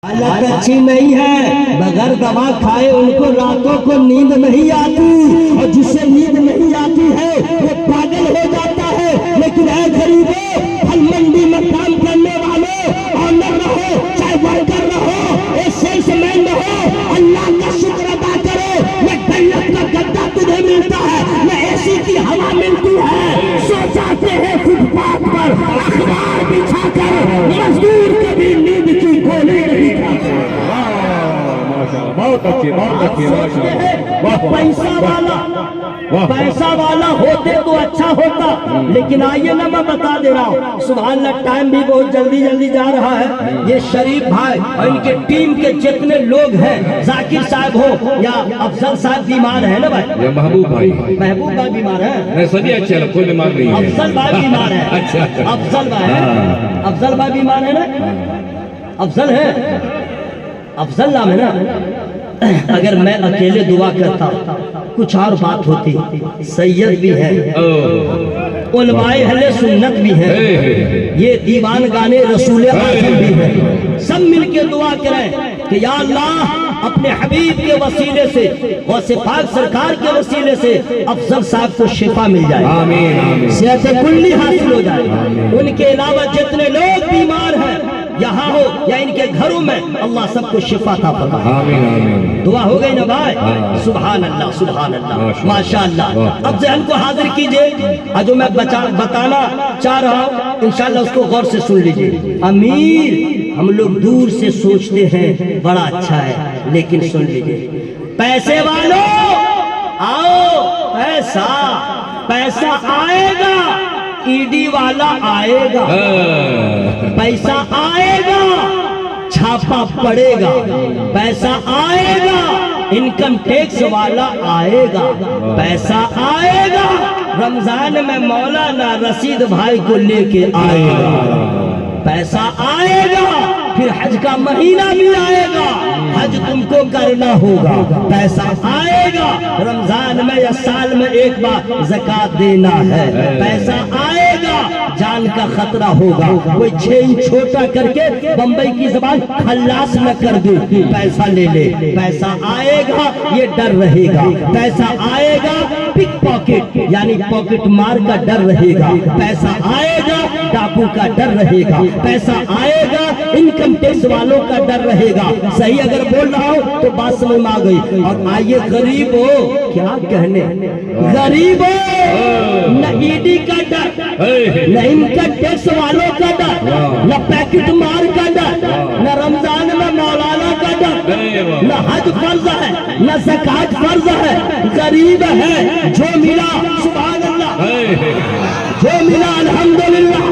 हालत अच्छी नहीं है, बगैर दवा खाए उनको रातों को नींद नहीं आती, और जिसे नींद नहीं आती है वो पागल हो जाता है। लेकिन ऐ गरीबों, फल मंडी में काम करने वालों, ऑनर रहो चाहे वर्कर रहो, ए सेल्समैन रहो, अल्लाह का शुक्र अदा करो। न गन्नत का गद्दा तुझे मिलता है, न एसी की हवा मिलती है। सो जाते हैं फुटपाथ पर अखबार बिछाकर, मजदूर कभी नींद की गोली नहीं। बहुत अच्छी पैसा वाला होते तो अच्छा होता। लेकिन आइए ना, मैं बता दे रहा हूँ, सुभान अल्लाह, टाइम भी बहुत जल्दी जल्दी जा रहा है। ये शरीफ भाई और इनके टीम के जितने लोग हैं, जाकिर साहब हो या अफजल साहब बीमार है ना भाई, ये महबूब भाई बीमार है, नहीं सभी अच्छे हैं, कोई बीमार नहीं है। अफजल भाई बीमार है। अच्छा अफजल भाई है, अफजल भाई बीमार है ना, अफजल है, अफजल नाम है ना। अगर मैं अकेले दुआ करता कुछ और बात होती। सैयद भी है, उलमाए अहले सुन्नत भी है, ये दीवान गाने रसूल आज़म भी है, सब मिलके दुआ करें कि या अल्लाह अपने हबीब के वसीले से, गौसे पाक सरकार के वसीले से अफजल साहब को शिफा मिल जाए, आमीन, सेहत कुल्ली हासिल हो जाए। उनके अलावा जितने लोग बीमार हैं यहाँ हो या इनके घरों में, अल्लाह सबको शिफा था फरमाए। आमीन आमीन। दुआ हो गई ना भाई, सुभान अल्लाह सुभान अल्लाह माशाअल्लाह। अब जहन को हाजिर कीजिए, जो मैं बताना चाह रहा हूँ इंशाअल्लाह उसको गौर से सुन लीजिए। अमीर हम लोग दूर से सोचते हैं बड़ा अच्छा है, लेकिन सुन लीजिए, पैसे वालों आओ, पैसा पैसा आएगा, ईडी वाला आएगा, पैसा आएगा, छापा पड़ेगा, पैसा आएगा, इनकम टैक्स वाला आएगा, पैसा आएगा, रमजान में मौलाना रशीद भाई को लेके आएगा, पैसा आएगा, फिर हज का महीना भी आएगा, हज तुमको करना होगा, पैसा आएगा, रमजान में या साल में एक बार ज़कात देना है, पैसा आएगा, जान का खतरा होगा, कोई 6 इंच छोटा करके बंबई की ज़बान खल्लास न कर दे, पैसा ले ले, पैसा आएगा, ये डर रहेगा, पैसा आएगा, पिक पॉकेट यानी पॉकेट मार का डर रहेगा, पैसा आएगा, डाकू का डर रहेगा, पैसा आएगा, इनकम टैक्स वालों का डर रहेगा। सही अगर बोल रहा हूँ तो बात समझ में आ गई। और आइए गरीबो, क्या कहने, गरीबो, न ईडी का डर, न इनकम टैक्स वालों का डर, न पैकेट मार का डर, न रमजान में मौलाना का डर, न हज फर्ज है, न ज़कात फर्ज है, गरीब है, जो मिला सुभान अल्लाह, जो मिला अल्हम्दुलिल्लाह,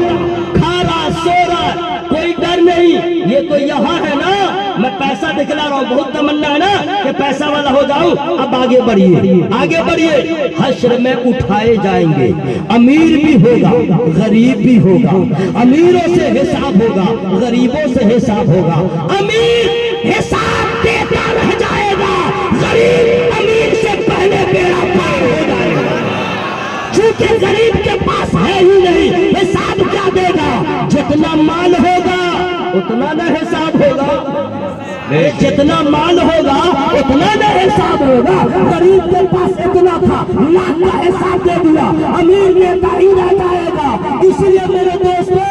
खा रहा सो रहा, कोई डर नहीं। ये तो यहाँ है ना, मैं पैसा दिखला रहा हूँ, बहुत तमन्ना है ना कि पैसा वाला हो जाऊं। अब आगे बढ़िए, आगे बढ़िए, हश्र में उठाए जाएंगे, अमीर भी होगा, गरीब भी होगा, अमीरों से हिसाब होगा, गरीबों से हिसाब होगा, अमीर हिसाब देता रह जाएगा, गरीब अमीर से पहले बेड़ा पार हो जाएगा। क्योंकि गरीब के पास है ही नहीं, हिसाब क्या देगा, जितना माल होगा उतना न हिसाब होगा, जितना माल होगा उतना न हिसाब होगा। गरीब के पास इतना था, लाख का हिसाब दे दिया, अमीर नेता ही रह जाएगा। इसलिए मेरे दोस्तों,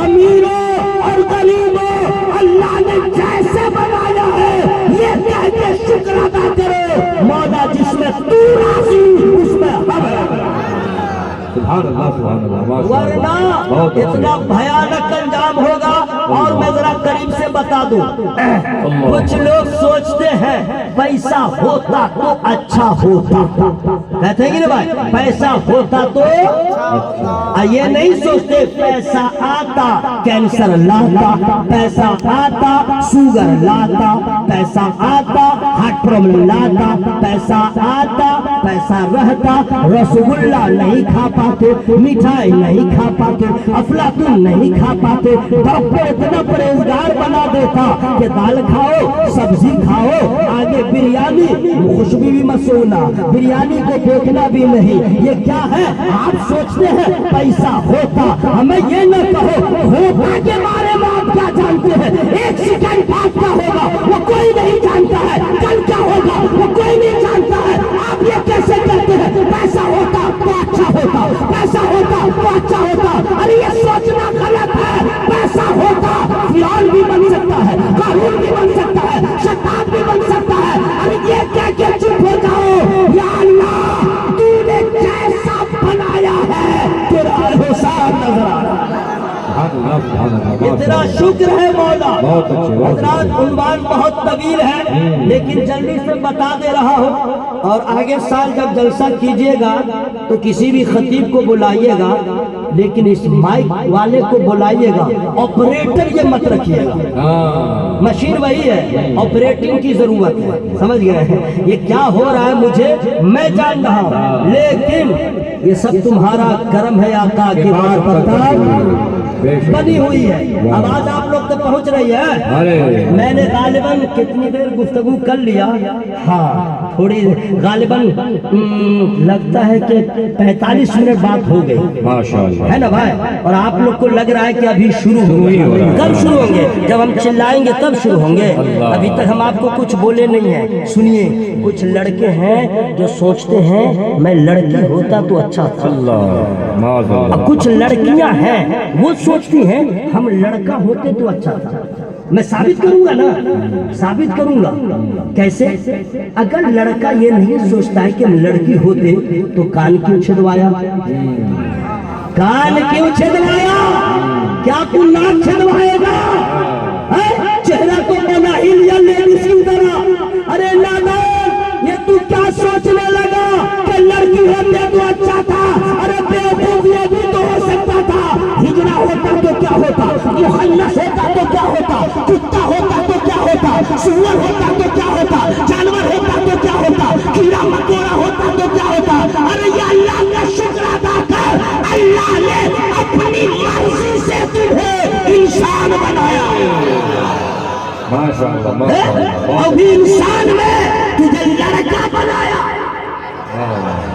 अमीरों और गरीबों, अल्लाह ने जैसे बनाया है ये कह के शुक्र अदा करो, मौला जिसमें तू राजी उसमें हम राजी। वरना इतना भयानक अंजाम होगा। और मैं जरा करीब से बता दूं, कुछ लोग सोचते हैं पैसा होता तो अच्छा होता, कहते हैं कि ना भाई, पैसा होता तो ये नहीं सोचते पैसा आता कैंसर लाता, पैसा आता शुगर लाता, पैसा आता हार्ट प्रॉब्लम लाता, पैसा आता, पैसा रहता, रसगुल्ला नहीं खा पाते, मिठाई नहीं खा पाते, अफलातून नहीं खा पाते। डॉक्टर इतना परहेजगार बना देता कि दाल खाओ, सब्जी खाओ, आगे बिरयानी, खुशबू भी मत सोना, बिरयानी को देखना भी नहीं। ये क्या है? आप सोचते हैं पैसा होता, हमें ये न कहो होता के बारे में आप क्या जानते हैं? एक सेकंड बाद क्या होगा वो कोई नहीं जानता है, कल क्या होगा वो कोई नहीं जानता है। आप ये कैसे कहते हैं पैसा होता तो अच्छा होता, पैसा होता तो अच्छा होता? अरे ये सोचना गलत है। पैसा होता फिरौन भी बन सकता है, कारून भी बन सकता है, शैतान भी बन सकता है। अरे ये कह के चुप हो जाओ, या अल्लाह तूने कैसा बनाया है, तेरा एहसान नजर आ रहा है। इतना शुक्र है मौला। हजरात उन्वान बहुत तवील है, लेकिन जल्दी से बता दे रहा हूँ। और आगे साल जब जलसा कीजिएगा तो किसी भी खतीब को बुलाइएगा, लेकिन इस माइक वाले को बुलाइएगा, ऑपरेटर ये मत रखिएगा। मशीन वही है, ऑपरेटिंग की जरूरत है, समझ गए? ये क्या हो रहा है मुझे मैं जान रहा हूँ, लेकिन ये सब तुम्हारा करम है आका की बात पता बनी हुई है। आवाज आप लोग तक पहुंच रही है। मैंने गालिबन कितनी देर गुफ्तगू कर लिया, हाँ थोड़ी गालिबन लगता है कि 45 मिनट बात हो गई, माशाअल्लाह, है ना भाई? और आप लोग को लग रहा है कि अभी शुरू होंगे। कब शुरू होंगे? जब हम चिल्लाएंगे तब शुरू होंगे। अभी तक हम आपको कुछ बोले नहीं है। सुनिए, कुछ लड़के हैं जो सोचते हैं मैं लड़की होता तो अच्छा था, और कुछ लड़कियां हैं वो सोचती हैं हम लड़का होते तो अच्छा था। मैं साबित करूंगा ना, साबित करूंगा। कैसे? अगर लड़का ये नहीं सोचता है कि हम लड़की होते तो कान क्यों छिदवाया? कान क्यों छिदवाया? क्या तू नाक छिदवाएगा? चेहरा तो बना ही लिया लेडीज की तरह। अरे नाना, ये तू क्या सोचने लगा कि लड़की होते तो अच्छा था? अरे बेवकूफ, ये भी तो हो सकता था। हिजड़ा होता तो क्या होता? मुखन्नस होता तो क्या होता? कुत्ता होता तो क्या होता? सुअर होता तो क्या होता? जानवर होता तो क्या होता? कीड़ा मकोड़ा होता तो क्या होता? अरे ये अल्लाह का शुक्र अदा कर, अल्लाह ने अपनी मर्जी से तुम्हें इंसान बनाया। अभी इंसान में तुझे लड़का बनाया,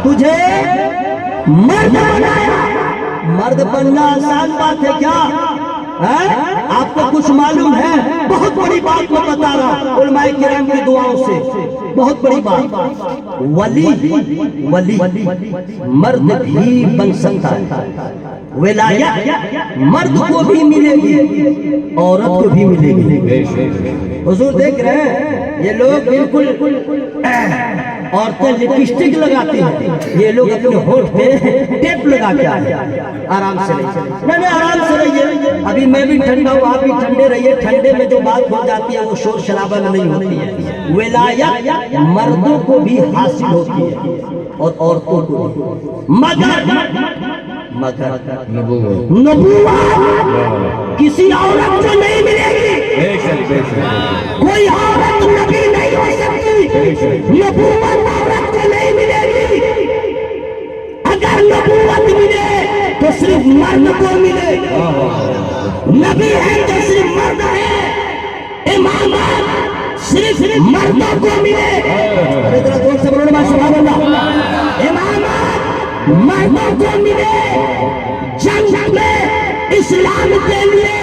तुझे मर्द बनाया। मर्द बनना आसान बात है क्या? आपको कुछ मालूम है? बहुत बड़ी बात मैं बता रहा हूँ, उलमाए किराम की दुआओं से, बहुत बड़ी बात। वली वली मर्द भी बन सकता है। विलायत मर्द को भी मिलेगी, औरत को भी मिलेगी। हुजूर देख रहे हैं, ये लोग बिल्कुल औरतें लिपस्टिक लगाती हैं, ये लोग अपने होठ पे टेप लगा के आए। आराम से रहिए, नहीं आराम से रहिए। अभी मैं भी ठंडा हूँ, आप भी ठंडे रहिए। ठंडे में जो बात हो जाती है वो शोर शराबा में नहीं होती है। विलायत मर्दों को भी हासिल होती है और औरतों को भी, मगर नबूवत किसी औरत को नहीं मिलेगी। कोई औरत नबी नहीं हो सकती, नबूवत औरत को नहीं मिलेगी। अगर नबूवत मिले तो सिर्फ मर्द को मिले। नबी है तो सिर्फ मर्द है, इमामत सिर्फ मर्दों को मिले। अरे जरा जोर से बोलो ना, सुभान अल्लाह। इमामत मर्दों को मिले। जंग में, इस्लाम के लिए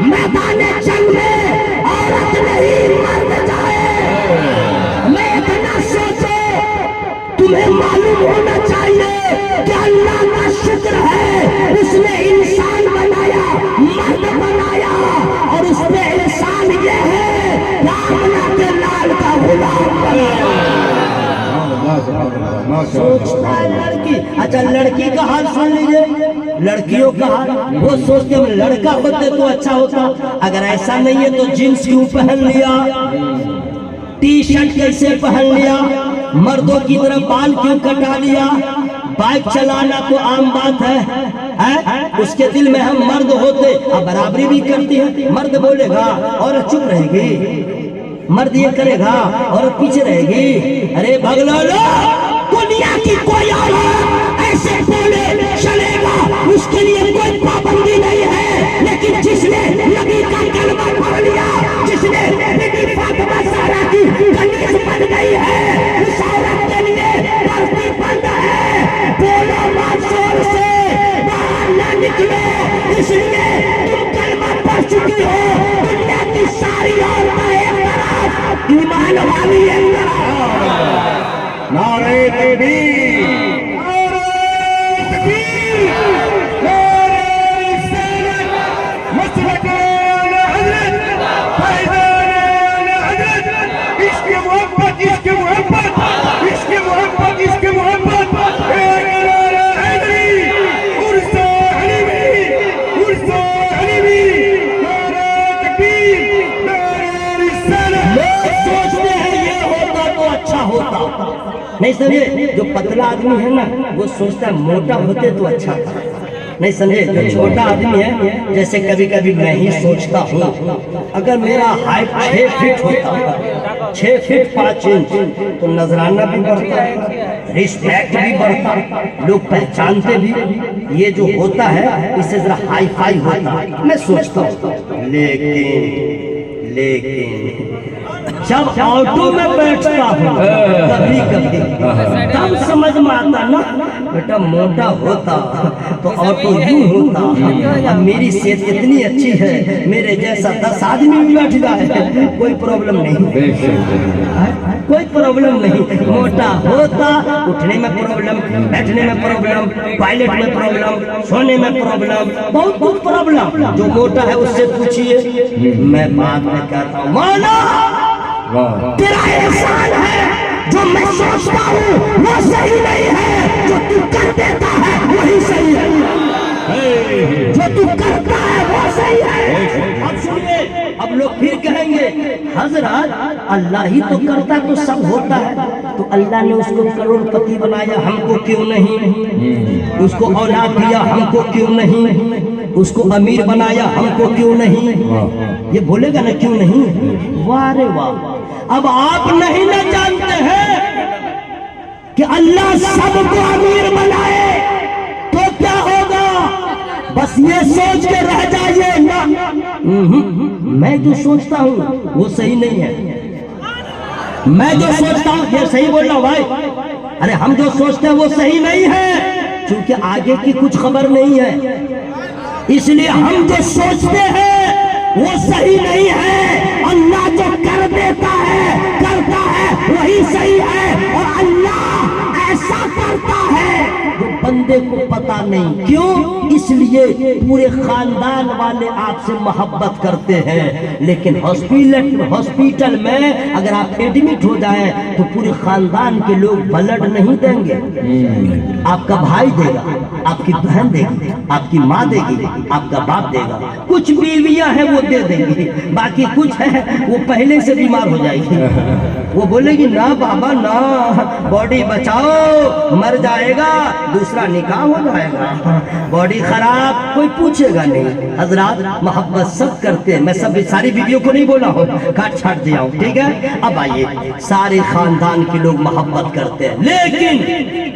मैदान जंग में औरत नहीं मर्द जाए। मैं इतना सोचो, तुम्हें मालूम होना चाहिए कि अल्लाह का शुक्र है, उसने इंसान बनाया, मर्द बनाया, और उसमें इंसान ये है कि आमना के लाल का गुलाम बनाया। सोचता है लड़की। अच्छा, लड़की का हाल सुन लीजिए, लड़कियों का हाल। वो सोचते हैं लड़का होते तो अच्छा होता। अगर ऐसा नहीं है तो जींस क्यों पहन लिया, टी शर्ट कैसे पहन लिया, मर्दों की तरह बाल क्यों कटा लिया, बाइक चलाना तो आम बात है? उसके दिल में हम मर्द होते, अब बराबरी भी करती है। मर्द बोलेगा और चुप रहेगी। مرد یہ کرے گا عورت پیچھے رہے گی؟ ارے بھگلولو، دنیا کی کوئی عورت ایسے بولے چلے گا، اس کے لیے کوئی پابندی نہیں ہے، لیکن جس نے نبی کا کلمہ پڑھ لیا، جس نے بی بی فاطمہ زہرا کی کنیز بن گئی ہے، اس عورت کے لیے پردے بند ہے۔ بولو مت زور سے، باہر نہ نکلو، اس لیے تم کلمہ پڑھ چکی ہو۔ دنیا کی ساری عورتیں ایک طرف، ایمان والی ایک طرف۔ نعرہ تکبیر، نہیں سمجھے؟ جو پتلا آدمی ہے نا وہ سوچتا ہے موٹا ہوتے تو اچھا تھا، نہیں سمجھے؟ جو چھوٹا آدمی ہے، جیسے کبھی کبھی میں ہی سوچتا ہوں اگر میرا ہائٹ 6 فٹ ہوتا، 6 فٹ 5 انچ، تو نذرانہ بھی بڑھتا، رسپیکٹ بھی بڑھتا، لوگ پہچانتے بھی، یہ جو ہوتا ہے اس سے ذرا ہائی فائی ہوتا۔ میں سوچتا ہوں لیکن جب آٹو میں بیٹھتا ہوں کبھی کبھی تب سمجھ میں آتا نا، بیٹا موٹا ہوتا تو آٹو یوں ہوتا، اب میری صحت اتنی اچھی ہے، میرے جیسا 10 آدمی بھی بیٹھ جائے کوئی پرابلم نہیں، کوئی پرابلم نہیں۔ موٹا ہوتا اٹھنے میں پرابلم، بیٹھنے میں پرابلم، ٹوائلٹ میں پرابلم، سونے میں پرابلم، بہت کچھ پرابلم۔ جو موٹا ہے اس سے پوچھئے، میں بات میں کہتا ہوں مولا تیرا احسان ہے، جو میں سوچتا ہوں وہ صحیح نہیں ہے، جو تو کر دیتا ہے وہی صحیح ہے، جو تو کرتا ہے وہ صحیح ہے۔ اب سنیے، اب لوگ پھر کہیں گے حضرت اللہ ہی تو کرتا تو سب ہوتا ہے، تو اللہ نے اس کو کروڑ پتی بنایا، ہم کو کیوں نہیں؟ اس کو اولاد دیا، ہم کو کیوں نہیں؟ اس کو امیر بنایا، ہم کو کیوں نہیں؟ یہ بولے گا نا کیوں نہیں؟ واہ رے واہ۔ اب آپ نہیں نہ جانتے ہیں کہ اللہ سب کو امیر بنائے تو کیا ہوگا؟ بس یہ سوچ کے رہ جائیے نا میں جو سوچتا ہوں وہ صحیح نہیں ہے، میں جو سوچتا ہوں یہ صحیح بول رہا ہوں بھائی، ارے ہم جو سوچتے ہیں وہ صحیح نہیں ہے، چونکہ آگے کی کچھ خبر نہیں ہے، اس لیے ہم جو سوچتے ہیں وہ صحیح نہیں ہے۔ اللہ جو کر دیتا ہے کرتا ہے وہی صحیح ہے، اور اللہ ایسا کرتا ہے جو بندے کو پتا نہیں کیوں، اس لیے پورے خاندان والے آپ سے محبت کرتے ہیں، لیکن ہاسپیٹل میں اگر آپ ایڈمٹ ہو جائیں تو پورے خاندان کے لوگ بلڈ نہیں دیں گے، آپ کا بھائی دے گا، آپ کی بہن دے گی، آپ کی ماں دے گی، آپ کا باپ دے گا، کچھ بیویاں ہیں وہ دے دیں گی، باقی کچھ ہے وہ پہلے سے بیمار ہو جائے گی، وہ بولے گی نا بابا نا، باڈی بچاؤ مر جائے گا، دوسرا نکاح ہو جائے گا، باڈی خراب، کوئی پوچھے گا نہیں۔ حضرات محبت سب کرتے ہیں، میں سب ساری بیویوں کو نہیں بولا ہوں، کاٹ چھاٹ دیا ہوں، ٹھیک ہے؟ اب آئیے، سارے خاندان کے لوگ محبت کرتے ہیں،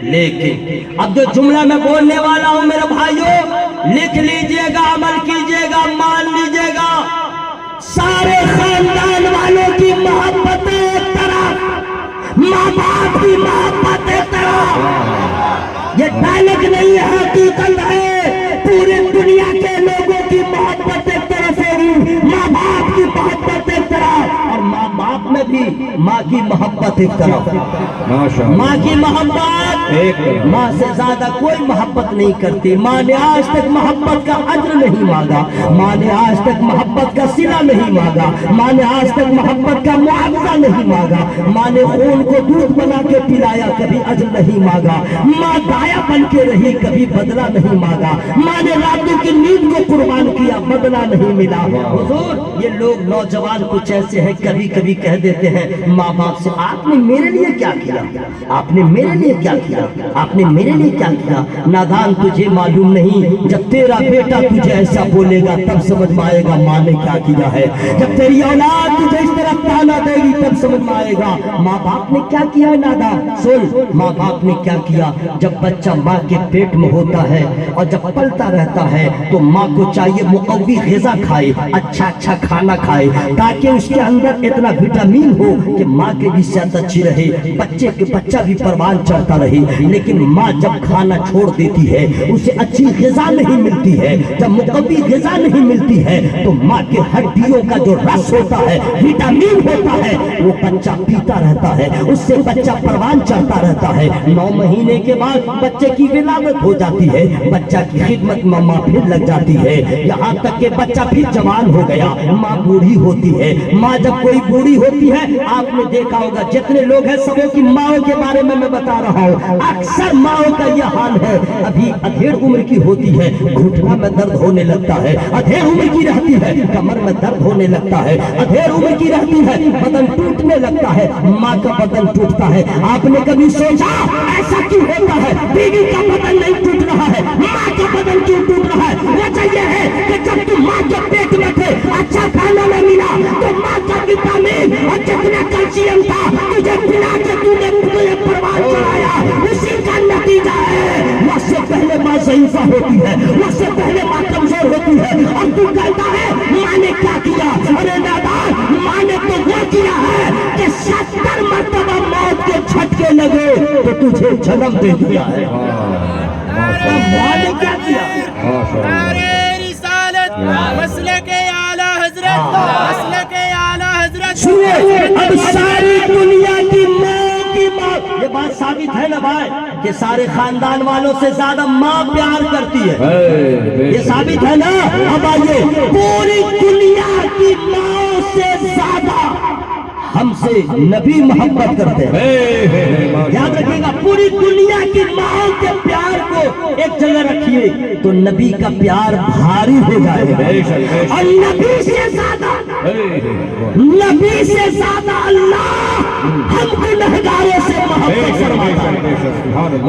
لیکن اب جو جملہ میں بولنے والا ہوں میرے بھائیوں لکھ لیجئے گا، عمل کیجئے گا، مان لیجئے گا، سارے خاندان والوں کی محبت ایک طرف، ماں باپ کی محبت ایک طرف، یہ ڈائلگ نہیں ہے، حقیقت ہے، پورے دنیا کے لوگوں کی محبت ایک طرف ہوگی، ماں باپ کی محبت ایک طرف، اور ماں باپ میں بھی ماں کی محبت ایک طرف، ماں کی محبت ایک طرف، ماں سے زیادہ کوئی محبت نہیں کرتی، ماں نے آج تک محبت کا اجر نہیں مانگا، ماں نے آج تک محبت کا صلہ نہیں مانگا، ماں نے آج تک محبت کا معاوضہ نہیں مانگا، ماں نے خون کو دودھ بنا کے پلایا، کبھی اجر نہیں مانگا، ماں دایا بن کے رہی، کبھی بدلہ نہیں مانگا، ماں نے راتوں کی نیند کو قربان کیا، بدلہ نہیں ملا۔ حضور یہ لوگ نوجوان کچھ ایسے ہیں کبھی کبھی کہہ دیتے ہیں ماں باپ سے آپ نے میرے لیے کیا کیا، آپ نے میرے لیے کیا کیا، آپ نے میرے لیے کیا کیا؟ نادان تجھے معلوم نہیں، جب تیرا بیٹا تجھے ایسا بولے گا تب سمجھ میں آئے گا ماں نے کیا کیا ہے، جب تیری اولاد تجھے اس طرح تانا دے گی समझ में आएगा माँ बाप ने क्या किया नादा। सुन, माँ बाप ने क्या किया, जब बच्चा माँ के पेट में होता है और जब पलता रहता है तो माँ को चाहिए मुकव्वी ग़िज़ा खाए, अच्छा खाना खाए, ताकि उसके अंदर इतना विटामिन हो कि माँ की भी सेहत अच्छी रहे, बच्चा भी परवान चढ़ता रहे। लेकिन माँ जब खाना छोड़ देती है, उसे अच्छी ग़िज़ा नहीं मिलती है, जब मुकव्वी ग़िज़ा नहीं मिलती है तो माँ के हड्डियों का जो रस होता है, विटामिन होता है, वो बच्चा पीता रहता है, उससे बच्चा परवान चढ़ता रहता है। 9 महीने के बाद बच्चे की विलादत हो जाती है, बच्चा की खिदमत में माँ फिर लग जाती है, यहाँ तक कि बच्चा फिर जवान हो गया, माँ बूढ़ी होती है। माँ जब कोई बूढ़ी होती है, आपने देखा होगा जितने लोग हैं सबों की माओं के बारे में मैं बता रहा हूँ, अक्सर माओं का यह हाल है, अभी अधेड़ उम्र की होती है, घुटना में दर्द होने लगता है, अधेड़ उम्र की रहती है, कमर में दर्द होने लगता है, अधेड़ उम्र की रहती है, बदन टूटने लगता है, माँ का बदन टूटता है। आपने कभी सोचा ऐसा क्यों होता है? बीवी का बदन नहीं टूट रहा है, माँ का बदन क्यों टूट रहा है? वजह यह है कि जब तुम माँ के पेट में थे, अच्छा खाना न मिला तो माँ का विटामिन और जितना कैल्शियम था तुझे पिला के तुझे परवान चढ़ाया, उसी का नतीजा है। उससे पहले माँ ज़ईफ़ा होती है, उससे पहले माँ कमजोर होती है, और तू कहता है माँ ने क्या किया? अरे दादा, माँ ने तो वो किया है कि 70 मरतबा मौत के झटके लगे तो तुझे जन्म दे दिया है। माँ ने क्या किया? सुनिए, अब सारी दुनिया की माँ की माँ, ये बात साबित है ना भाई कि सारे खानदान वालों से ज्यादा माँ प्यार करती है, ये साबित है ना। अब आइए, पूरी दुनिया की माँ से ज्यादा हमसे नबी मोहब्बत करते हैं। याद रखिएगा, पूरी दुनिया की माँ के प्यार को एक जगह रखिए तो नबी का प्यार भारी हो जाएगा। और नबी से ज्यादा अल्लाह हम गुनहगारों से मोहब्बत फरमाता है।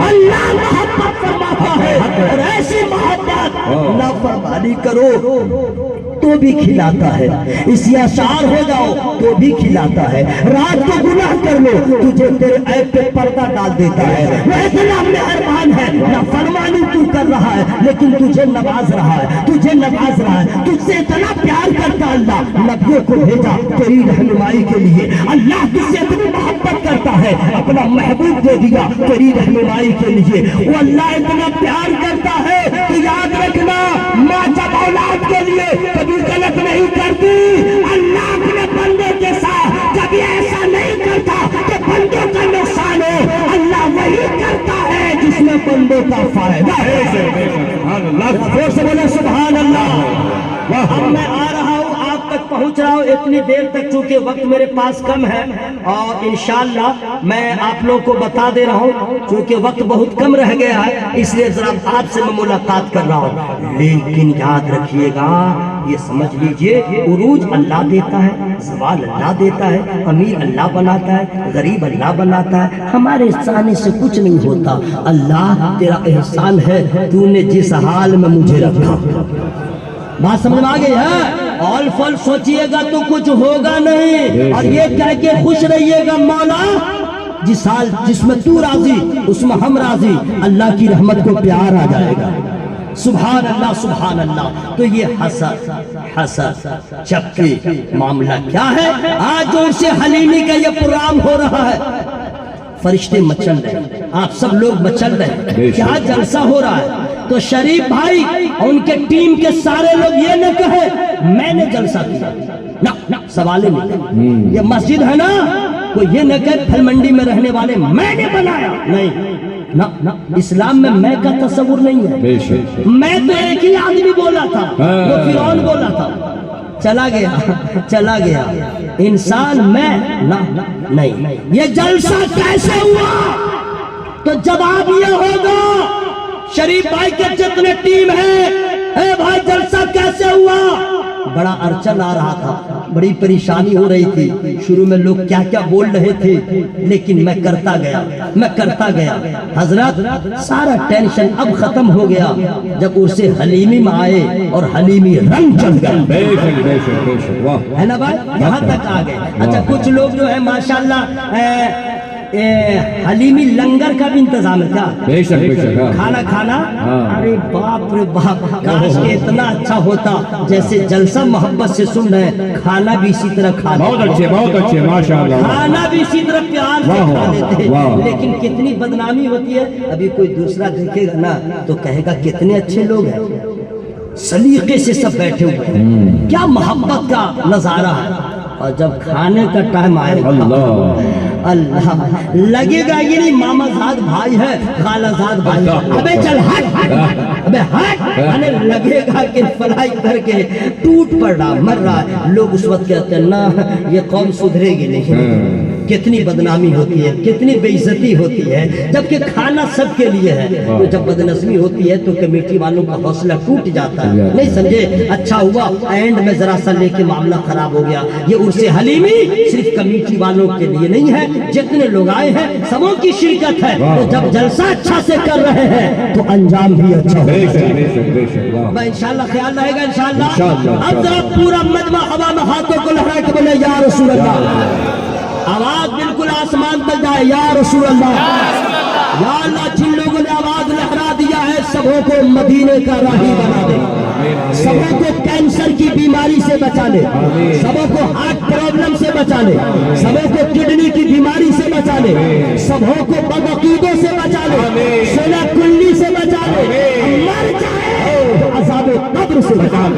अल्लाह मोहब्बत फरमाता है, और ऐसी मोहब्बत नाफरमानी करो तो भी खिलाता है, इसी आसार हो जाओ तो भी खिलाता है, रात को गुनाह कर लो तुझे तेरे ऐब पे पर्दा डाल देता है। वो इतना मेहरबान है, नाफरमानी तू कर रहा है लेकिन तुझे नवाज रहा है, तुझसे इतना प्यार करता अल्लाह, नबियों को भेजा तेरी रहनुमाई के लिए। अल्लाह तुझसे इतनी मोहब्बत करता है, अपना महबूब दे दिया तेरी रहनुमाई के लिए। वो अल्लाह इतना प्यार करता है तो याद रखना, माँ जब औलाद के लिए कभी गलत नहीं करती, अल्लाह अपने बंदे के साथ कभी ऐसा नहीं करता कि बंदों का नुकसान हो। अल्लाह वही करता है जिसमें बंदों का फायदा है। बोले सुभान अल्लाह। अब मैं आ रहा हूँ, आप तक पहुँच रहा हूँ इतनी देर तक, चूंकि वक्त मेरे पास कम है और इंशाअल्लाह मैं आप लोगों को बता दे रहा हूँ, चूंकि वक्त बहुत कम रह गया है इसलिए जरा आपसे मैं मुलाकात कर रहा हूँ। लेकिन याद रखिएगा, ये समझ लीजिए, उरूज अल्लाह देता है, ज़वाल अल्लाह देता है, अमीर अल्लाह बनाता है, गरीब अल्लाह बनाता है, हमारे एहसान से कुछ नहीं होता। अल्लाह तेरा एहसान है, तूने जिस हाल में मुझे रखा। बात समझ में आ गई है? ऑल फल सोचिएगा तो कुछ होगा नहीं, और ये कह के खुश रहिएगा, मौला जिस हाल जिसमें तू राजी उसमें हम राजी, अल्लाह की रहमत को प्यार आ जाएगा। सुभान अल्लाह, सुभान अल्लाह। तो ये हसद चक्की मामला क्या है? आज जो से हलीमी का ये प्रोग्राम हो रहा है, फरिश्ते मचल रहे, आप सब लोग मचल रहे, क्या जलसा हो रहा है। तो शरीफ भाई और उनके टीम के सारे लोग ये न कहे मैंने जलसा किया, ना सवाल ही नहीं। ये मस्जिद है ना, कोई ये न कहे फल मंडी में रहने वाले मैंने बनाया, नहीं ना, इस्लाम में मैं का तस्वुर नहीं है। मैं तो एक ही आदमी बोला था, वो फिरौन बोला था, चला गया इंसान मैं ना नहीं। ये जलसा कैसे हुआ? तो जवाब ये होगा, शरीफ भाई के जितने टीम है, ए भाई जलसा कैसे हुआ? बड़ा अड़चन आ रहा था, बड़ी परेशानी हो रही थी। शुरू में लोग क्या क्या बोल रहे थे, लेकिन मैं करता गया। हजरत सारा टेंशन अब खत्म हो गया जब उर्से हलीमी में आए और हलीमी रंग चढ़ गया, है ना भाई, यहाँ तक आ गए। अच्छा, कुछ लोग जो है माशाल्लाह हलीमी लंगर का भी इंतजाम है क्या? बेशक खाना अरे बाप रे बाप, काश के इतना अच्छा होता। जैसे जलसा मोहब्बत से सुन रहे हैं, खाना भी इसी तरह खा लेते, बहुत अच्छे माशाअल्लाह, खाना भी इसी तरह प्यार से खा लेते। लेकिन कितनी बदनामी होती है, अभी कोई दूसरा देखेगा ना तो कहेगा कितने अच्छे लोग हैं, सलीके से सब बैठे हुए हैं, क्या मोहब्बत का नजारा है। और जब खाने का टाइम आएगा, अल्लाह लगेगा ये नहीं मामा जाद भाई है, खाला जाद भाई, अबे चल हट, अबे हट, अरे लगेगा कि फ्लाई करके टूट पड़ रहा, मर रहा है। लोग उस वक्त कहते हैं ना ये कौम सुधरेगी नहीं। कितनी बदनामी होती है, कितनी बेइज्जती होती है, जबकि खाना सबके लिए है। तो जब बदनस्मी होती है तो कमेटी वालों का हौसला टूट जाता है, नहीं समझे। अच्छा हुआ एंड में जरा सा लेके मामला खराब हो गया। ये उर्से हलीमी सिर्फ कमेटी वालों के लिए नहीं है, जितने लोग आए हैं सबों की शिरकत है। तो जब जलसा अच्छा से कर रहे हैं तो अंजाम भी अच्छा होगा। इंशाल्लाह ख्याल रहेगा इंशाल्लाह। अब जरा पूरा मजमा हवा में हाथों को लहरा के बोले या रसूल अल्लाह, आवाज बिल्कुल आसमान तक जाए, या रसूल अल्लाह। या अल्लाह, जिन लोगों ने आवाज लहरा दिया है सबों को मदीने का राही बना दे, सबों को कैंसर की बीमारी से बचा ले, सबों को हार्ट प्रॉब्लम से बचा ले, सबों को किडनी की बीमारी से बचा ले, सबों को बदअकीदों से बचा ले, सोना कुल्ली से बचा ले, मर जाए तो अज़ाब कब्र से बचा ले।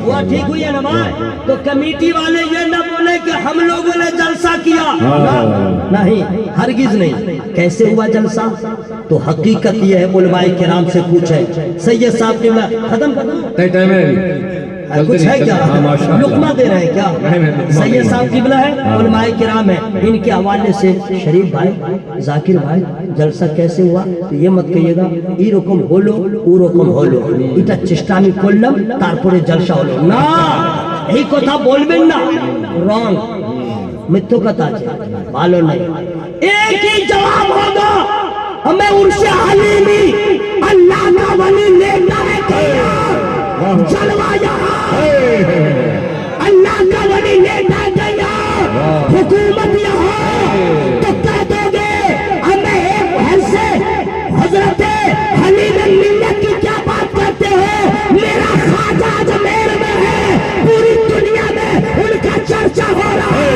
वो ठीक हुई है ना भाई। तो कमेटी वाले ये न बोले कि हम लोगों ने जलसा किया, नहीं, हरगिज नहीं। कैसे हुआ जलसा? तो हकीकत ये है, उलमाए किराम से पूछे, सैयद साहब के खत्म कुछ है क्या, लुकमा दे रहे हैं क्या? सैयद साहब किबला है, उलमाए किराम है, इनके हवाले से शरीफ भाई, जाकिर भाई, जलसा कैसे हुआ? तो ये मत कहिएगा ई रकम होलो ऊ रकम होलो, इटा चिस्टानी कोल्लम तारपरे जलसा होलो ना, यही কথা বলবেন না, रॉन्ग, मिथ्या कथा है, भालो नहीं। एक ही जवाब होगा, हमें उर्से हलीमी अल्लाह का वली लेता है क्या? जलवा यहाँ अल्लाह का वली लेता गया, हुकूमत यहाँ, तो कह दोगे हमें एक ऐसे हजरत हलीम मिल्लत की क्या बात करते हो? मेरा ख्वाजा अजमेर में है, पूरी दुनिया में उनका चर्चा हो रहा है,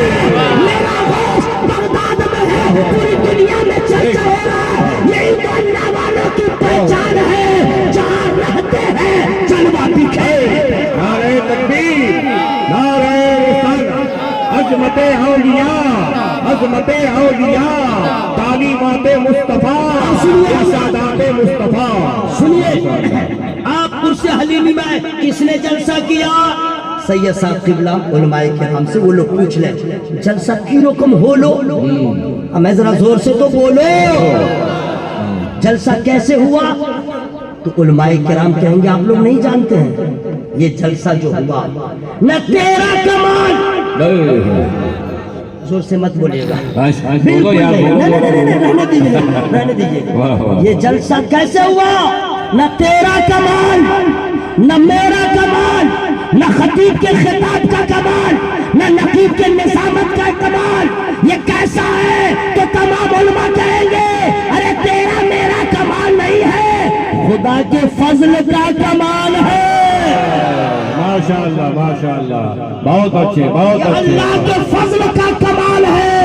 मेरा गौस बगदाद में है, पूरी दुनिया में चर्चा हो रहा है। यही तो अल्लाह वालों की पहचान है, जहाँ रहते हैं जलवा दिखे। नारे तकबीर, नारे रिसालत, अज़मते औलिया, अज़मते औलिया, तालीमाते मुस्तफा, इरशादाते मुस्तफा। सुनिए, आप उर्से हलीमी में किसने जलसा किया? सैयद साहब किबला उलमाए किराम से वो लोग पूछ ले, जलसा की रकम हो लो, मैं जरा जोर से तो बोलो, जलसा कैसे हुआ? तो उलमाए किराम कहेंगे आप लोग नहीं जानते हैं, ये जलसा जो हुआ न तेरा कमाल, जोर से मत बोलिएगा, बिल्कुल नहीं, रहने दीजिए। ये जलसा कैसे हुआ? न तेरा कमाल, न मेरा कमाल, न खतीब के खिताब का कमाल, न नकीब के निजामत का कमाल, ये कैसा है? तो तमाम उलमा कहेंगे अरे तेरा मेरा कमाल नहीं है, खुदा के फजल का कमाल है। माशाअल्लाह माशाअल्लाह, बहुत अच्छे बहुत अच्छे। अल्लाह के फजल का कमाल है,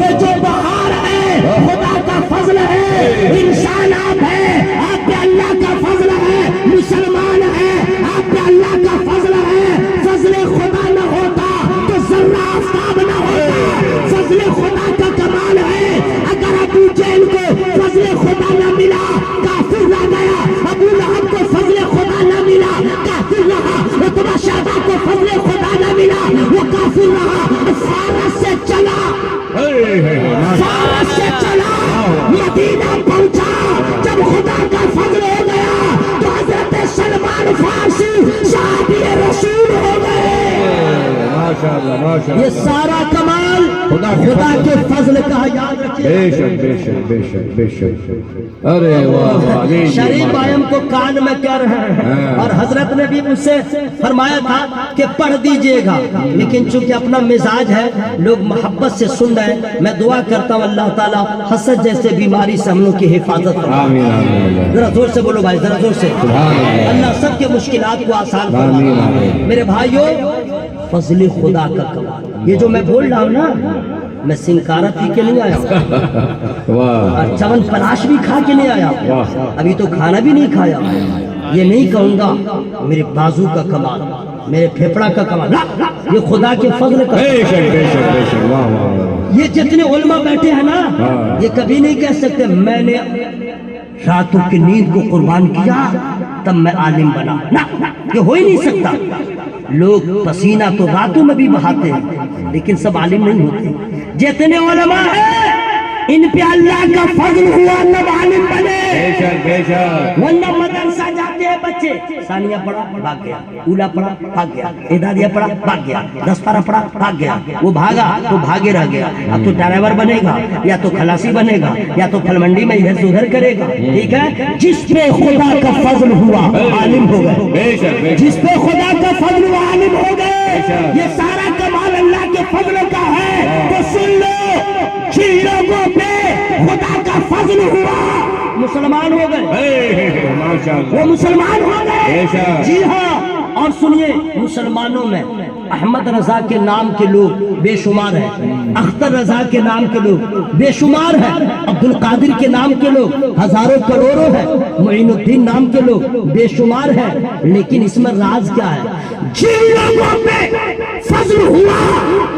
ये जो बहार है खुदा का फजल है। इंसान आप है, आप पे अल्लाह का फजल है, मुसलमान है, आप पे अल्लाह का फजल है। फजल खुदा न होता तो जर्रा आफताब न होता, फजल खुदा का कमाल है। अगर अबू जहल को फजल खुदा न मिला काफिर रह गया, अबू लहब को फजल खुदा न मिला काफिर रहा, उतबा शहबा को फजल खुदा न मिला वो काफिर रहा। फारस से चला, फारस से चला, मदीना पहुंचा, जब खुदा का फजल हो गया तो हजरत सलमान फारसी साहबी रसूल یہ سارا کمال خدا کے فضل کا ہے، یاد رکھیے۔ بے شک بے شک بے شک بے شک، ارے واہ، شریف آئم کو کان میں کہہ رہے ہیں، اور حضرت نے بھی مجھ سے فرمایا تھا کہ پڑھ دیجئے گا، لیکن چونکہ اپنا مزاج ہے، لوگ محبت سے سن رہے ہیں، میں دعا کرتا ہوں اللہ تعالیٰ حسد جیسے بیماری سے ہم لوگ کی حفاظت فرمائے۔ آمین آمین، ذرا زور سے بولو بھائی، ذرا زور سے۔ اللہ سب کے مشکلات کو آسان فرمائے۔ میرے بھائیوں، فضل خدا کا کمال، یہ جو میں بول رہا ہوں نا، میں سنکارا پی کے نہیں آیا ہوں، واہ، اور چون پلاش بھی کھا کے نہیں آیا ہوں، ابھی تو کھانا بھی نہیں کھایا۔ یہ نہیں کہوں گا میرے بازو کا کمال، میرے پھیپڑا کا کمال، یہ خدا کے فضل کا۔ بے شک بے شک بے شک، واہ واہ، یہ جتنے علماء بیٹھے ہیں نا، یہ کبھی نہیں کہہ سکتے میں نے راتوں کی نیند کو قربان کیا تب میں عالم بنا، نہ، یہ ہو ہی نہیں سکتا۔ لوگ پسینہ تو راتوں میں بھی بہاتے ہیں، لیکن سب عالم نہیں ہوتے۔ جتنے علماء ہیں ان پہ اللہ کا فضل ہوا تب عالم بنے، بے شک بے شک، ورنہ مدرسہ جاتے ہیں بچے، ثانیہ پڑھا بھاگ گیا، اولا پڑھا بھاگ گیا، اعدادیہ پڑھا بھاگ گیا، 10 پارہ پڑھا بھاگ گیا، وہ بھاگا تو بھاگے رہ گیا۔ اب تو ڈرائیور بنے گا، یا تو خلاصی بنے گا، یا تو پھل منڈی میں ادھر سے ادھر کرے گا، ٹھیک ہے۔ جس پہ خدا کا فضل ہوا عالم ہو گئے، بے شک بے شک، جس پہ خدا کا فضل ہوا عالم ہو گئے۔ یہ سارا کمال اللہ کے فضل کا ہے، تو سن لو، جن لوگوں پہ خدا کا فضل ہوا مسلمان ہو گئے، ماشاء اللہ، وہ مسلمان ہو گئے۔ بے شک، جی ہاں، اور سنیے، مسلمانوں میں احمد رضا کے نام کے لوگ بے شمار ہیں، اختر رضا کے نام کے لوگ بے شمار ہیں، عبد القادر کے نام کے لوگ ہزاروں کروڑوں ہیں، معین الدین نام کے لوگ بے شمار ہیں، لیکن اس میں راز کیا ہے؟ جن لوگوں پہ فضل ہوا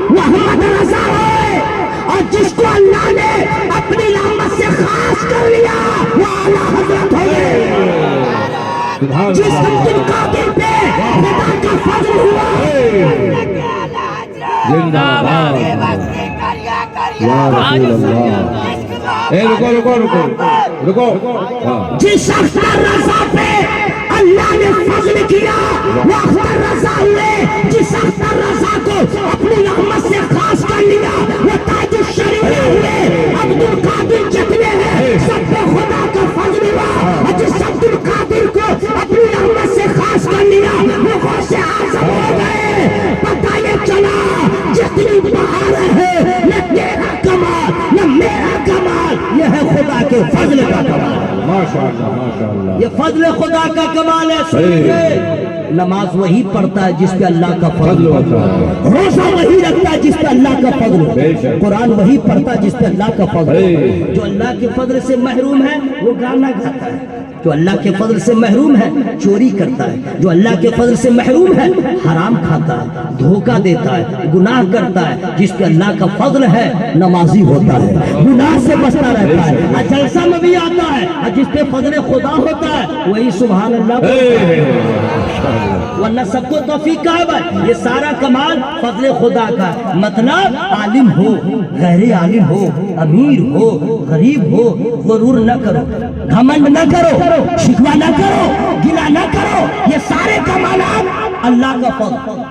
وہ احمد رضا ہے، اور جس کو اللہ نے اپنی رحمت سے خاص کر لیا وہ اعلیٰ حضرت ہو گئے۔ جس عبد القادر پہ خدا کا فضل ہوا، زندہ باد یا رسول اللہ، اے رکو رکو رکو رکو، جس اختر رضا پہ اللہ نے فضل کیا وہ اختر رضا ہوئے، جس اختر رضا کو اپنی رحمت سے خاص کر لیا وہ تاج الشریعہ ہوئے۔ عبد القادر جتنے ہیں سب پہ خدا کا فضل ہوا، اور جس عبد القادر کو اپنی رحمت سے خاص کر لیا وہ غوث اعظم ہو گئے۔ پتہ یہ چلا جتنی بہاریں ہیں نہ تیرا کمال نہ میرا کمال، یہ ہے خدا کے فضل کا کمال، ماشاء اللہ ماشاء اللہ، یہ فضل خدا کا کمال ہے۔ سنیے، نماز وہی پڑھتا ہے جس پہ اللہ کا فضل ہوتا ہے، روزہ وہی رکھتا ہے جس پہ اللہ کا فضل ہوتا ہے، قرآن وہی پڑھتا ہے جس پہ اللہ کا فضل ہوتا ہے۔ جو اللہ کے فضل سے محروم ہے وہ گانا گاتا ہے، جو اللہ کے فضل سے محروم ہے چوری کرتا ہے، جو اللہ کے فضل سے محروم ہے حرام کھاتا ہے، دھوکہ دیتا ہے، گناہ کرتا ہے۔ جس پہ اللہ کا فضل ہے نمازی ہوتا ہے، گناہ سے بچتا رہتا ہے، اور جلسہ میں بھی آتا ہے، اور جس پہ فضل خدا ہوتا ہے وہی سبحان اللہ بولتا ہے۔ ورنہ سب کو توفیق کا ہے بھائی، یہ سارا کمال فضل خدا کا، مطلب عالم ہو غیر عالم ہو، امیر ہو غریب ہو، غرور نہ کرو، گھمنڈ نہ کرو، شکوہ نہ کرو، گلہ نہ کرو، یہ سارے کمالات اللہ کا فضل۔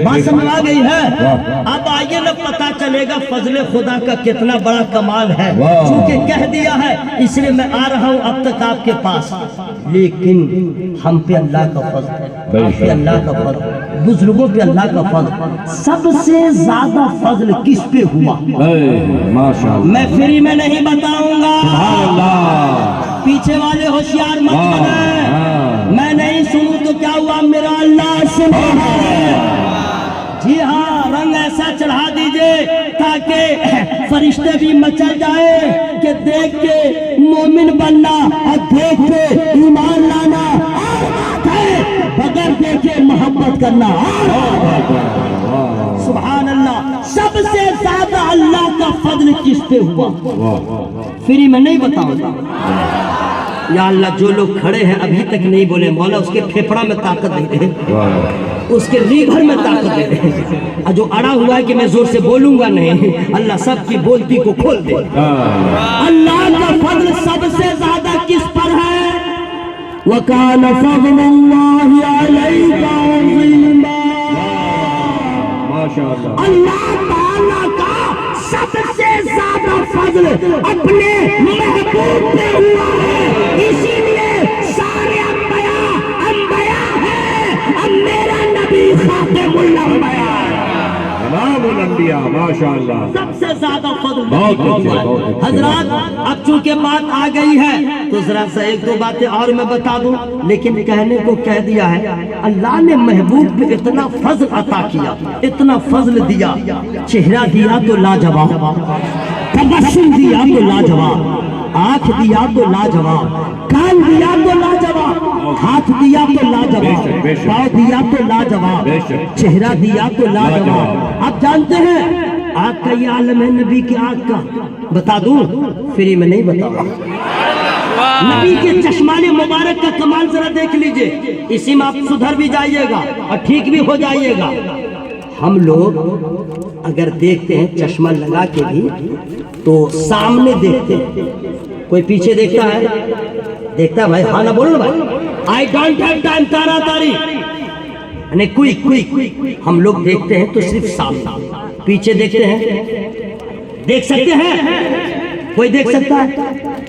بات سمجھ آ گئی ہے؟ اب آئیے نہ پتا چلے گا فضل خدا کا کتنا بڑا کمال ہے، چونکہ کہہ دیا ہے اس لیے میں آ رہا ہوں اب تک آپ کے پاس، لیکن ہم پہ اللہ کا فضل ہے، آپ پہ اللہ کا فضل، بزرگوں پہ اللہ کا فضل۔ سب سے زیادہ فضل کس پہ ہوا ماشاء اللہ، میں فری میں نہیں بتاؤں گا، سبحان اللہ، پیچھے والے ہوشیار مت بنیں، میں نہیں سنوں تو کیا ہوا میرا اللہ سنا ہے۔ جی ہاں، رنگ ایسا چڑھا دیجئے تاکہ فرشتے بھی مچل جائے کہ دیکھ کے مومن بننا اور دیکھ کے ایمان لانا اور بات ہے، بغیر دیکھے محبت کرنا سبحان اللہ۔ سب سے زیادہ اللہ کا فضل کس پہ ہوا فری میں نہیں بتاؤں گا۔ یا اللہ جو لوگ کھڑے ہیں ابھی تک نہیں بولے مولا اس کے پھیپڑا میں طاقت دے دے، اس کے لیور میں طاقت دے دے، اور جو اڑا ہوا ہے کہ میں زور سے بولوں گا نہیں، اللہ سب کی بولتی کو کھول دے۔ اللہ کا فضل سب سے زیادہ کس پر ہے؟ وَكَانَ فَضْلُ اللَّهِ عَلَيْكَ عَظِيمًا، माशाअल्लाह। اللہ تعالیٰ کا سب سے زیادہ فضل اپنے محبوب پہ ہوا ہے، اسی لیے سارے انبیاء ہیں، اب میرا نبی خاتم الانبیاء ہے، امام الانبیاء ماشاءاللہ۔ سب سے زیادہ فضل بہت نبی اچھے، کو ہوا بہت ہے۔ اچھے۔ حضرات اب چونکہ بات آ گئی ہے تو ذرا سا ایک دو باتیں اور میں بتا دوں، لیکن کہنے کو کہہ دیا ہے۔ اللہ نے محبوب پہ اتنا فضل عطا کیا، اتنا فضل دیا، چہرہ دیا تو لاجواب، تبسم دیا تو لاجواب، آنکھ دیا تو لاجواب، کان دیا تو لاجواب، ہاتھ دیا تو لاجواب، بے شک۔ پاؤں دیا تو لاجواب، بے شک۔ چہرہ دیا تو لاجواب۔ آپ جانتے ہیں آنکھ کا یہ عالم ہے نبی کی آنکھ کا، بتا دوں فری میں نہیں بتاؤں، نبی کے چشمان مبارک کا کمال ذرا دیکھ لیجئے، اسی میں آپ سدھر بھی جائیے گا اور ٹھیک بھی ہو جائیے گا۔ ہم لوگ اگر دیکھتے ہیں چشمہ لگا کے بھی تو سامنے دیکھتے ہیں، کوئی پیچھے دیکھتا ہے؟ دیکھتا ہے بھائی، ہاں نہ بولو بھائی، آئی ڈونٹ ہیو ٹائم تارا تاری، یعنی کوئی ہم لوگ دیکھتے ہیں تو صرف سامنے، پیچھے دیکھتے ہیں، دیکھ سکتے ہیں؟ کوئی دیکھ سکتا ہے؟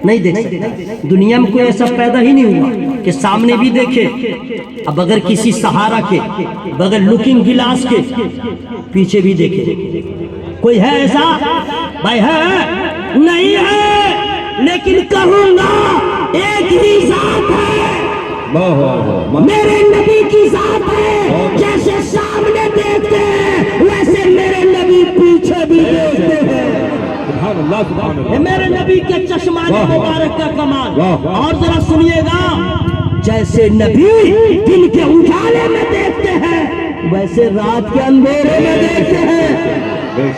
نہیں دیکھ سکتا۔ دنیا میں کوئی ایسا پیدا ہی نہیں ہوا کہ سامنے بھی دیکھے، اب اگر کسی سہارا کے بغیر لوکنگ گلاس کے پیچھے بھی دیکھے، کوئی ہے ایسا؟ بھائی ہے؟ نہیں ہے، لیکن کہوں گا ایک ہی ذات ہے، میرے نبی کی ذات ہے، جیسے سامنے دیکھتے ہیں ویسے میرے نبی پیچھے بھی دیکھتے ہیں، سبحان اللہ سبحان اللہ۔ میرے نبی کے چشمان مبارک کا کمال۔ اور ذرا سنیے گا، جیسے نبی دن کے اجالے میں دیکھتے ہیں ویسے رات کے اندھیرے میں دیکھتے ہیں۔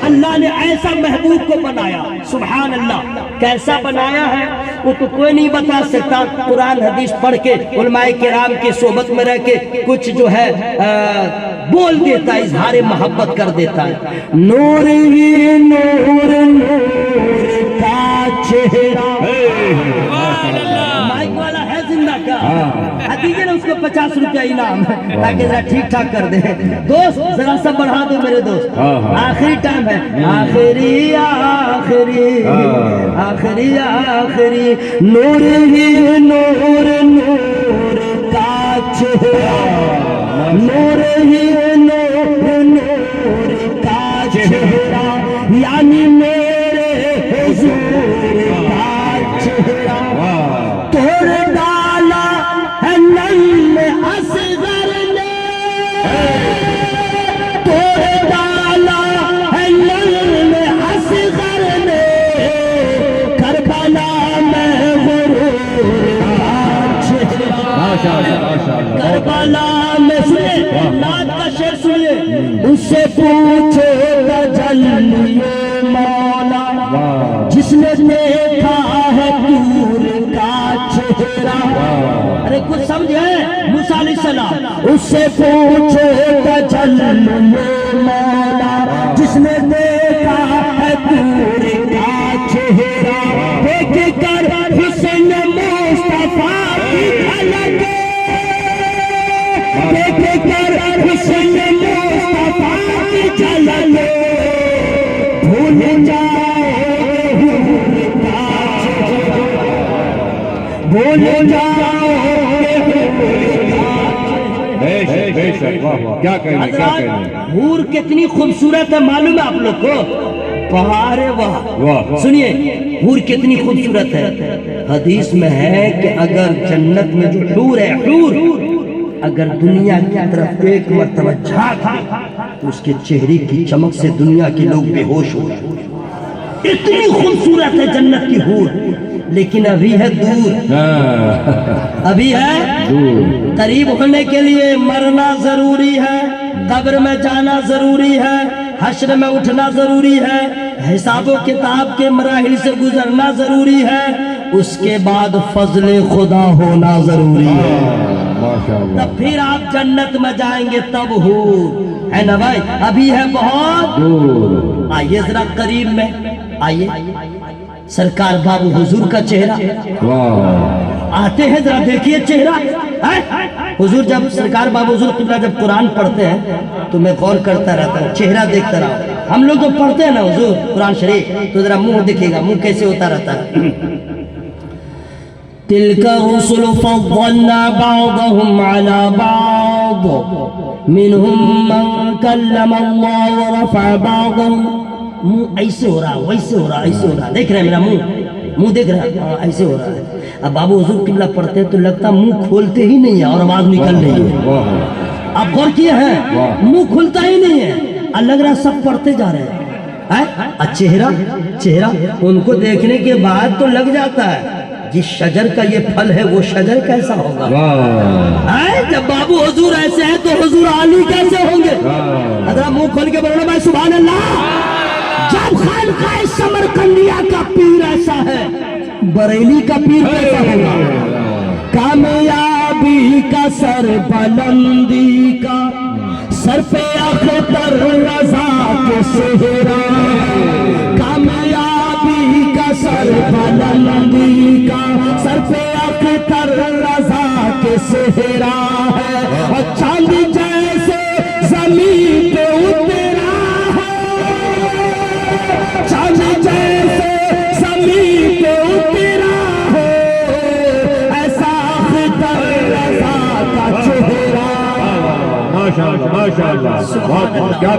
اللہ نے ایسا محبوب کو بنایا، سبحان اللہ، کیسا بنایا ہے وہ تو کوئی نہیں بتا سکتا، قرآن حدیث پڑھ کے علماء کرام کی صحبت میں رہ کے کچھ جو ہے بول دیتا ہے، اظہار محبت کر دیتا ہے۔ نور ہی نور نور کا چہرہ، مائک والا ہے زندہ کا، دیجیے نا اس کو 50 روپیہ انعام تاکہ ذرا ٹھیک ٹھاک کر دیں۔ دوست ذرا سا بڑھا دو میرے دوست، آخری ٹائم ہے، آخری آخری آخری آخری، نور ہی نور نور کا چہرہ، نور ہی نور نور کا چہرہ، یعنی میرے حضور کا چہرہ، توڑ ڈالا ہے نل اصغر نے، توڑ ڈالا ہے نل اصغر نے، کربلا میں غرور کا چہرہ، کربلا میں، سنیے نعت کا شعر سنیے، اس سے پوچھو تجلی مولا جس نے دیکھا ہے نور کا چہرہ، ارے کچھ سمجھے موسیٰ علیہ السلام، اس سے پوچھو تجلی مولا جس نے دیکھا ہے نور کا چہرہ، دیکھ کر حسن مصطفیٰ کی جھلک، دیکھ کر حسن مصطفیٰ کی جھلک، بھول جاؤ حور کا چہرہ، بھول جاؤ بے شک، واہ واہ، کیا کہنے کیا کہنے۔ حور کتنی خوبصورت ہے معلوم ہے آپ لوگ کو؟ بہار واہ، سنیے حور کتنی خوبصورت ہے۔ حدیث میں ہے کہ اگر جنت میں جو حور ہے، حور اگر دنیا کی طرف ایک مرتبہ جھانکے تو اس کے چہرے کی چمک سے دنیا کے لوگ بے ہوش ہو جائیں، اتنی خوبصورت ہے جنت کی حور، لیکن ابھی ہے دور، ابھی ہے دور، قریب ہونے کے لیے مرنا ضروری ہے، قبر میں جانا ضروری ہے، حشر میں اٹھنا ضروری ہے، حساب و کتاب کے مراحل سے گزرنا ضروری ہے، اس کے بعد فضل خدا ہونا ضروری ہے، تب پھر آپ جنت میں جائیں گے، تب حور ہے نا بھائی، ابھی ہے بہت دور۔ آئیے ذرا قریب میں آئیے، سرکار بابو حضور کا چہرہ آتے ہیں، ذرا دیکھیے چہرہ، हुजूर जब सरकार बाबा हुजूर किबला जब कुरान पढ़ते हैं तो मैं गौर करता रहता हूँ, चेहरा देखता रहा हूँ। हम लोग जो पढ़ते हैं ना हुजूर कुरान शरीफ, तो जरा मुंह दिखेगा, मुंह कैसे होता रहता है। तिलका रुसुल फद्दलना बादहुम अला बाद मिनहुम मन कल्लम अल्लाह व रफअ बादहुम। मुंह ऐसे हो रहा, वैसे हो रहा, ऐसे हो रहा, देख रहे हैं मेरा मुंह देख रहा है, ऐसे हो रहा है। अब बाबू हुजूर किबला पढ़ते हैं तो लगता मुंह खोलते ही नहीं है और आवाज निकल रही है। आप गौर किए हैं, मुंह खुलता ही नहीं है और लग रहा सब पढ़ते जा रहे हैं। चेहरा उनको देखने के बाद तो लग जाता है जिस शजर का ये फल है वो शजर कैसा होगा। जब बाबू हुजूर ऐसे हैं तो हुजूर आली कैसे होंगे। अगर मुंह खोल के बोलना भाई सुभान अल्लाह। जब खानकाह समरकंदिया का पीर ऐसा है, बरेली का पीर कैसा होगा। कामयाबी का सर बुलंदी का, सर पे अख्तर रजा के सेहरा। कामयाबी का सर बुलंदी का, सर पे अख्तर रजा के सेहरा है। और चांद जैसे जमीन पे उतरा है, चांद जैसे जमीन पे उतरा है, ऐसा अख्तर रजा का चेहरा। माशाअल्लाह माशाअल्लाह, क्या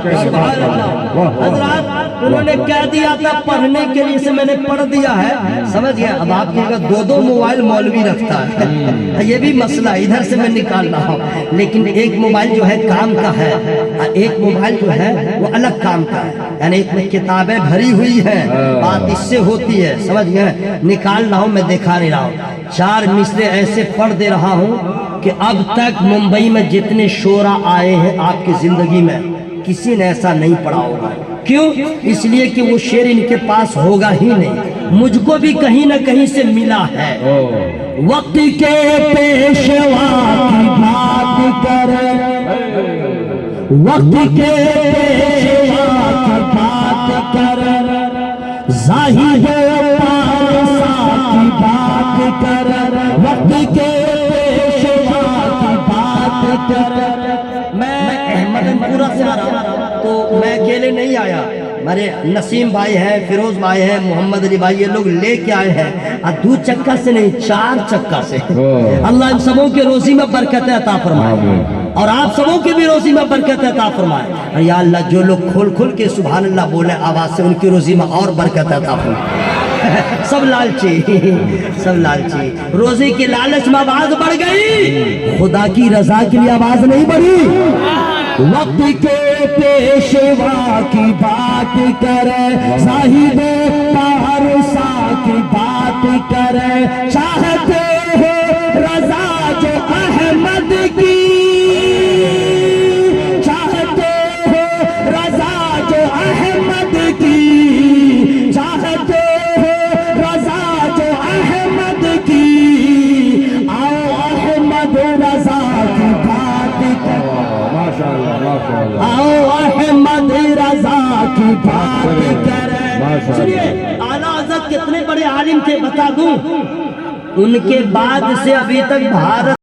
हज़रात उन्होंने कह दिया था पढ़ने के लिए, से मैंने पढ़ दिया है, समझ गया। अब आपकी जगह दो मोबाइल मौलवी रखता है, ये भी मसला, इधर से मैं निकाल रहा हूँ। लेकिन एक मोबाइल जो है काम का है और एक मोबाइल जो है वो अलग काम का है, यानी एक में किताबें भरी हुई है, बात इससे होती है, समझ गए। निकाल रहा हूँ मैं, दिखा नहीं रहा हूँ। 4 मिसरे ऐसे पढ़ दे रहा हूँ कि अब तक मुंबई में जितने शोरा आए हैं आपकी जिंदगी में किसी ने ऐसा नहीं पढ़ा होगा। क्यों? इसलिए कि वो शेर इनके पास होगा ही नहीं, मुझको भी कहीं ना कहीं से मिला है। वक्त के पेशवा की बात कर, वक्त के पेशवा की बात कर, जाहिद पारसा की बात कर, वक्त के मैं अहमदपुरा से आ रहा तो मैं अकेले नहीं आया, मेरे नसीम भाई हैं, फिरोज भाई हैं, मोहम्मद अली भाई, ये लोग लेके आए हैं। और 2 चक्का से नहीं 4 चक्का से। अल्लाह इन सबों के रोजी में बरकत अता फरमाए और आप सबों की भी रोजी में बरकत अता फरमाए। और या अल्लाह जो लोग खोल खोल के सुभान अल्लाह बोले आवाज से, उनकी रोजी में और बरकत अता फरमाए। सब लालची, सब लालची, रोजी की लालच में आवाज बढ़ गई, खुदा की रजा के लिए आवाज नहीं बढ़ी। वक्त के पेशवा की बात करे, साहिब पारसा की बात करे, चाहते हो रजा जो अहमद की, चाहते हो रजा जो अहमद की, चाहते आओ अहमद रजा की बात करें। सुनिए आला हज़रत कितने बड़े आलिम थे बता दूं, उनके बाद से अभी तक भारत